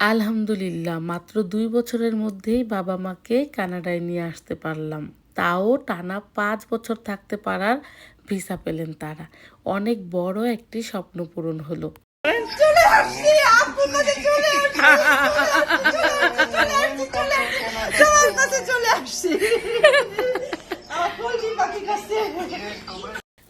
আলহামদুলিল্লাহ মাত্র ২ বছরের মধ্যেই বাবা-মাকে কানাডায় নিয়ে আসতে পারলাম। তাও টানা ৫ বছর থাকতে পারার ভিসা পেলেন তারা। অনেক বড় একটি স্বপ্ন পূরণ হলো। চলে আসছি আপুর কাছে চলে তোমার কাছে চলে আসছি আমার পোল্ট্রি পাখির কাছে।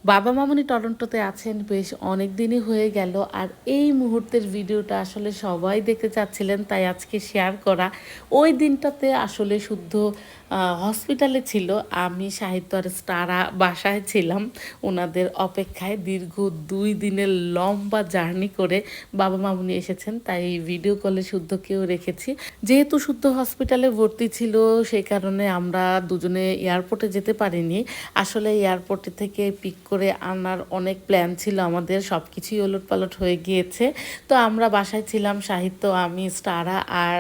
বাবা মামুনি টরন্টোতে আছেন বেশ অনেক দিনই হয়ে গেল, আর এই মুহূর্তের ভিডিওটা আসলে সবাই দেখতে চাচ্ছিলেন, তাই আজকে শেয়ার করা। ওই দিনটাতে আসলে শুদ্ধ হসপিটালে ছিল, আমি সাহিত্য আর স্টারা বাসায় ছিলাম ওনাদের অপেক্ষায়। দীর্ঘ ২ দিনের লম্বা জার্নি করে বাবা মামুনি এসেছেন, তাই ভিডিও কলে শুদ্ধকেও রেখেছি। যেহেতু শুদ্ধ হসপিটালে ভর্তি ছিল সেই কারণে আমরা দুজনে এয়ারপোর্টে যেতে পারিনি। আসলে এয়ারপোর্টে থেকে পিক করে আনার অনেক প্ল্যান ছিল আমাদের, সব কিছুই ওলটপালট হয়ে গিয়েছে। তো আমরা বাসায় ছিলাম, সাহিত্য, আমি, স্টারা আর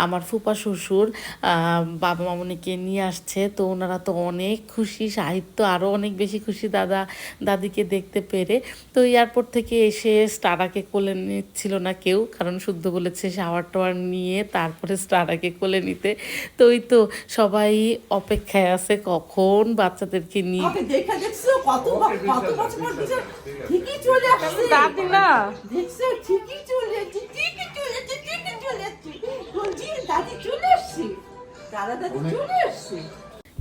আমার ফুপা শ্বশুর বাবা মামুনিকে নিয়ে আসছে। তো ওনারা তো অনেক খুশি, সাহিত্য আরও অনেক বেশি খুশি দাদা দাদিকে দেখতে পেরে। তো এয়ারপোর্ট থেকে এসে স্টারাকে কোলে নিচ্ছিল না কেউ, কারণ শুদ্ধ বলেছে শাওয়ার টাওয়ার নিয়ে তারপরে স্টারাকে কোলে নিতে। তো ওই তো সবাই অপেক্ষায় আছে কখন বাচ্চাদেরকে নিয়ে। দেখা দেখছো কত কত বছর পর দিছে, ঠিকই চলে আসছে দাদি না দেখছো, ঠিকই চলে আসছে, ঠিকই চলে আসছে, ঠিকই চলে আসছে, বলছি দাদি চলে আসছে, দাদা দাদি চলে আসছে।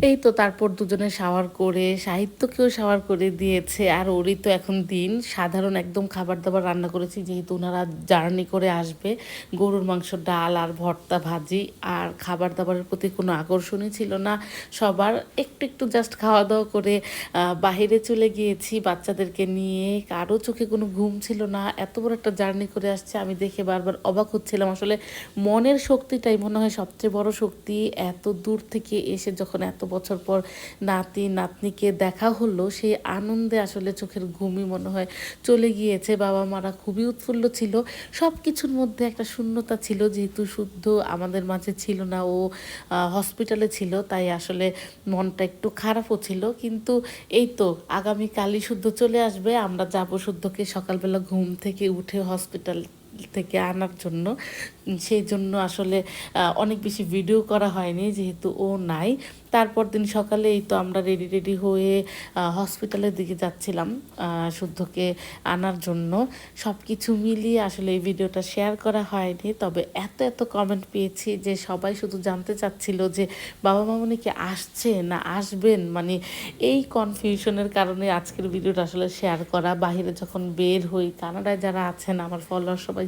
এই তো তারপর দুজনে শাওয়ার করে সাহিত্যকেও শাওয়ার করে দিয়েছে। আর ওরই তো এখন দিন, সাধারণ একদম খাবার দাবার রান্না করেছি, যেহেতু ওনারা জার্নি করে আসবে। গরুর মাংস, ডাল আর ভর্তা ভাজি, আর খাবার দাবারের প্রতি কোনো আকর্ষণই ছিল না সবার। একটু একটু জাস্ট খাওয়া দাওয়া করে বাহিরে চলে গিয়েছি বাচ্চাদেরকে নিয়ে। কারো চোখে কোনো ঘুম ছিল না, এত বড় একটা জার্নি করে আসছে। আমি দেখে বারবার অবাক হচ্ছিলাম, আসলে মনের শক্তিটাই মনে হয় সবচেয়ে বড় শক্তি। এত দূর থেকে এসে যখন এত বছর পর নাতি নাতনিকে দেখা হলো, সেই আনন্দে আসলে চোখের ঘুমই মনে হয় চলে গিয়েছে। বাবা মারা খুবই উৎফুল্ল ছিল, সব কিছুর মধ্যে একটা শূন্যতা ছিল, যেহেতু শুদ্ধ আমাদের মাঝে ছিল না, ও হসপিটালে ছিল, তাই আসলে মনটা একটু খারাপও ছিল। কিন্তু এই তো আগামীকালই শুদ্ধ চলে আসবে, আমরা যাব শুদ্ধকে সকালবেলা ঘুম থেকে উঠে হসপিটাল থেকে আনার জন্য। সেই জন্য আসলে অনেক বেশি ভিডিও করা হয়নি, যেহেতু ও নাই। তারপর দিন সকালে এই তো আমরা রেডি রেডি হয়ে হসপিটালের দিকে যাচ্ছিলাম শুদ্ধকে আনার জন্য। সব কিছু মিলিয়ে আসলে এই ভিডিওটা শেয়ার করা হয়নি, তবে এত এত কমেন্ট পেয়েছি যে সবাই শুধু জানতে চাচ্ছিল যে বাবা মামুনি কি আসছে না আসবেন। মানে এই কনফিউশনের কারণে আজকের ভিডিওটা আসলে শেয়ার করা। বাহিরে যখন বের হই, কানাডায় যারা আছেন আমার ফলোয়ার সবাই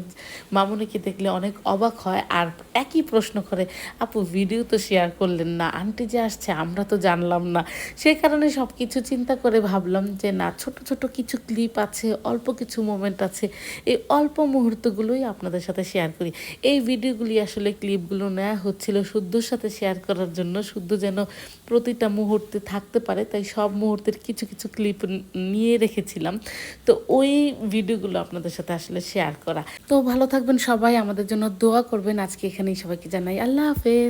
মামুনিকে দেখলে অনেক অবাক হয়, আর একই প্রশ্ন করে, আপু ভিডিও তো শেয়ার করলেন না, আন্টি যে আসছে আমরা তো জানলাম না। সেই কারণে সব কিছু চিন্তা করে ভাবলাম যে না, ছোট ছোট কিছু ক্লিপ আছে, অল্প কিছু মোমেন্ট আছে, এই অল্প মুহূর্তগুলোই আপনাদের সাথে শেয়ার করি। এই ভিডিওগুলি আসলে ক্লিপগুলো নেওয়া হচ্ছিল শুদ্ধর সাথে শেয়ার করার জন্য, শুদ্ধ যেন প্রতিটা মুহূর্তে থাকতে পারে, তাই সব মুহূর্তের কিছু কিছু ক্লিপ নিয়ে রেখেছিলাম। তো ওই ভিডিওগুলো আপনাদের সাথে আসলে শেয়ার করা। তো ভালো থাকবেন সবাই, আমাদের জন্য দোয়া করবেন। আজকে এখানেই সবাইকে জানাই আল্লাহ হাফেজ।